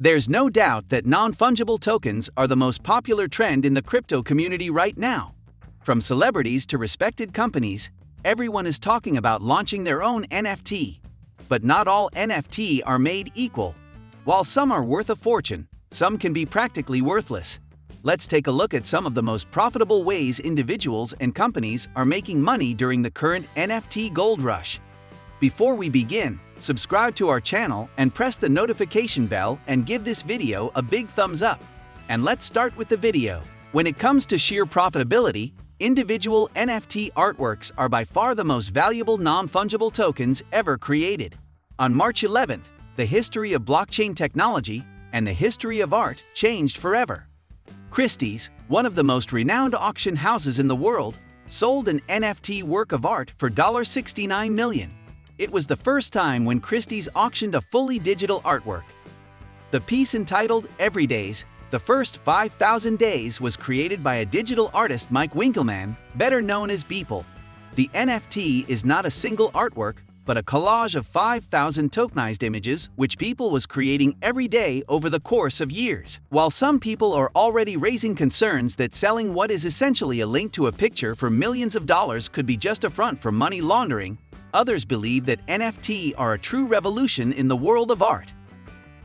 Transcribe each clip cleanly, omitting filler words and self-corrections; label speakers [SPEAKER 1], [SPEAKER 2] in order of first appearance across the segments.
[SPEAKER 1] There's no doubt that non-fungible tokens are the most popular trend in the crypto community right now. From celebrities to respected companies, everyone is talking about launching their own NFT. But not all NFT are made equal. While some are worth a fortune, some can be practically worthless. Let's take a look at some of the most profitable ways individuals and companies are making money during the current NFT gold rush. Before we begin, subscribe to our channel and press the notification bell and give this video a big thumbs up. And let's start with the video. When it comes to sheer profitability, individual NFT artworks are by far the most valuable non-fungible tokens ever created. On March 11th, the history of blockchain technology and the history of art changed forever. Christie's, one of the most renowned auction houses in the world, sold an NFT work of art for $69 million. It was the first time when Christie's auctioned a fully digital artwork. The piece entitled Everydays, the first 5,000 days, was created by a digital artist, Mike Winkelmann, better known as Beeple. The NFT is not a single artwork, but a collage of 5,000 tokenized images which Beeple was creating every day over the course of years. While some people are already raising concerns that selling what is essentially a link to a picture for millions of dollars could be just a front for money laundering, others believe that NFT are a true revolution in the world of art.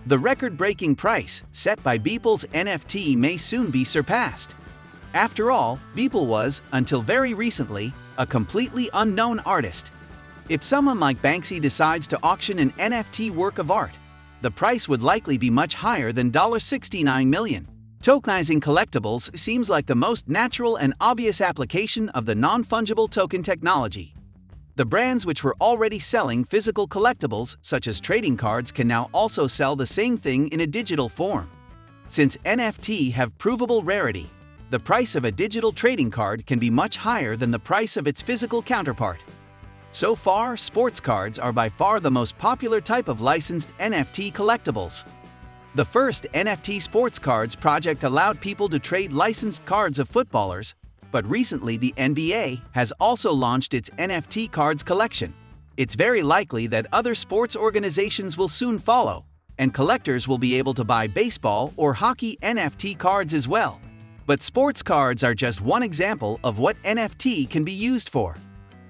[SPEAKER 1] The record-breaking price set by Beeple's NFT may soon be surpassed. After all, Beeple was, until very recently, a completely unknown artist. If someone like Banksy decides to auction an NFT work of art, the price would likely be much higher than $69 million. Tokenizing collectibles seems like the most natural and obvious application of the non-fungible token technology. The brands which were already selling physical collectibles, such as trading cards, can now also sell the same thing in a digital form. Since NFT have provable rarity, the price of a digital trading card can be much higher than the price of its physical counterpart. So far, sports cards are by far the most popular type of licensed NFT collectibles. The first NFT sports cards project allowed people to trade licensed cards of footballers, but recently the NBA has also launched its NFT cards collection. It's very likely that other sports organizations will soon follow, and collectors will be able to buy baseball or hockey NFT cards as well. But sports cards are just one example of what NFT can be used for.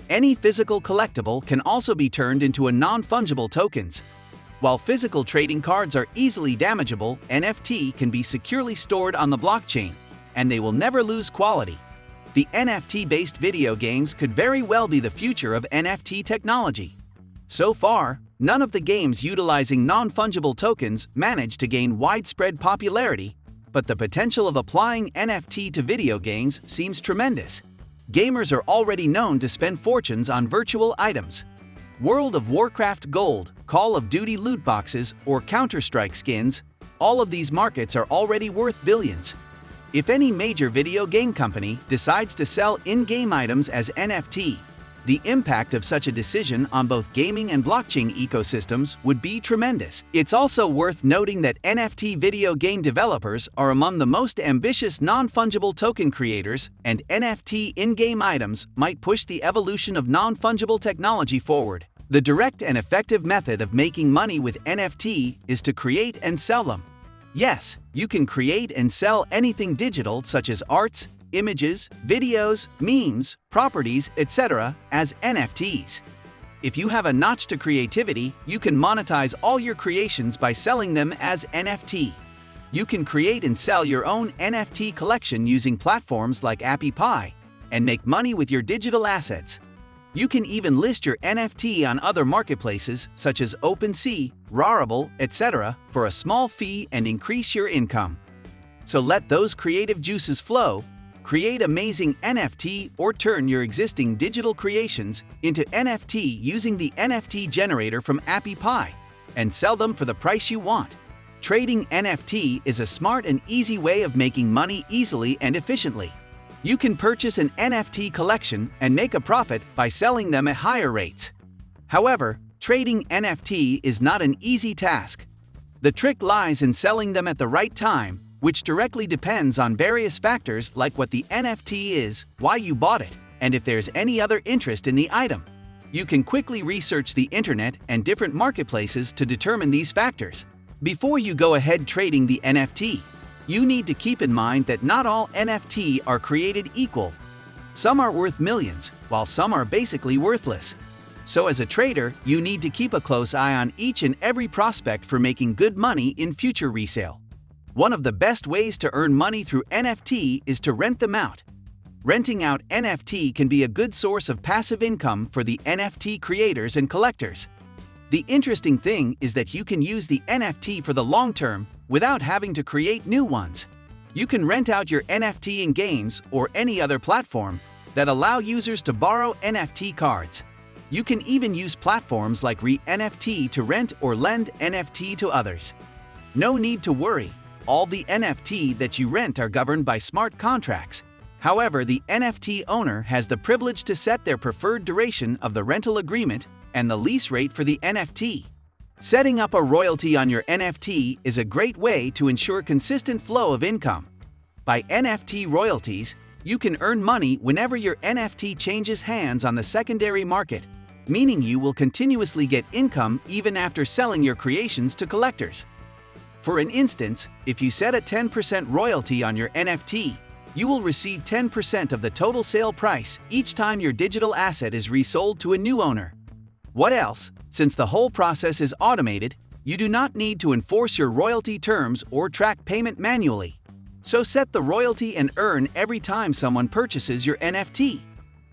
[SPEAKER 1] Any physical collectible can also be turned into a non-fungible tokens. While physical trading cards are easily damageable, NFT can be securely stored on the blockchain, and they will never lose quality. The NFT-based video games could very well be the future of NFT technology. So far, none of the games utilizing non-fungible tokens managed to gain widespread popularity, but the potential of applying NFT to video games seems tremendous. Gamers are already known to spend fortunes on virtual items. World of Warcraft gold, Call of Duty loot boxes, or Counter-Strike skins, all of these markets are already worth billions. If any major video game company decides to sell in-game items as NFT, the impact of such a decision on both gaming and blockchain ecosystems would be tremendous. It's also worth noting that NFT video game developers are among the most ambitious non-fungible token creators, and NFT in-game items might push the evolution of non-fungible technology forward. The direct and effective method of making money with NFT is to create and sell them. Yes, you can create and sell anything digital such as arts, images, videos, memes, properties, etc. as NFTs. If you have a notch to creativity, you can monetize all your creations by selling them as NFT. You can create and sell your own NFT collection using platforms like AppyPie and make money with your digital assets. You can even list your NFT on other marketplaces such as OpenSea, Rarible, etc. for a small fee and increase your income. So let those creative juices flow, create amazing NFT or turn your existing digital creations into NFT using the NFT generator from AppyPie and sell them for the price you want. Trading NFT is a smart and easy way of making money easily and efficiently. You can purchase an NFT collection and make a profit by selling them at higher rates. However, trading NFT is not an easy task. The trick lies in selling them at the right time, which directly depends on various factors like what the NFT is, why you bought it, and if there's any other interest in the item. You can quickly research the internet and different marketplaces to determine these factors. Before you go ahead trading the NFT, you need to keep in mind that not all NFT are created equal. Some are worth millions, while some are basically worthless. So as a trader, you need to keep a close eye on each and every prospect for making good money in future resale. One of the best ways to earn money through NFT is to rent them out. Renting out NFT can be a good source of passive income for the NFT creators and collectors. The interesting thing is that you can use the NFT for the long term without having to create new ones. You can rent out your NFT in games or any other platform that allow users to borrow NFT cards. You can even use platforms like NFT to rent or lend NFT to others. No need to worry, all the NFT that you rent are governed by smart contracts. However, the NFT owner has the privilege to set their preferred duration of the rental agreement and the lease rate for the NFT. Setting up a royalty on your NFT is a great way to ensure consistent flow of income. By NFT royalties, you can earn money whenever your NFT changes hands on the secondary market, meaning you will continuously get income even after selling your creations to collectors. For an instance, if you set a 10% royalty on your NFT, you will receive 10% of the total sale price each time your digital asset is resold to a new owner. What else? Since the whole process is automated, you do not need to enforce your royalty terms or track payment manually. So set the royalty and earn every time someone purchases your NFT.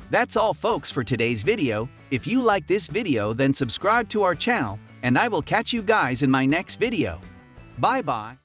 [SPEAKER 1] That's all folks for today's video. If you like this video, then subscribe to our channel and I will catch you guys in my next video. Bye bye.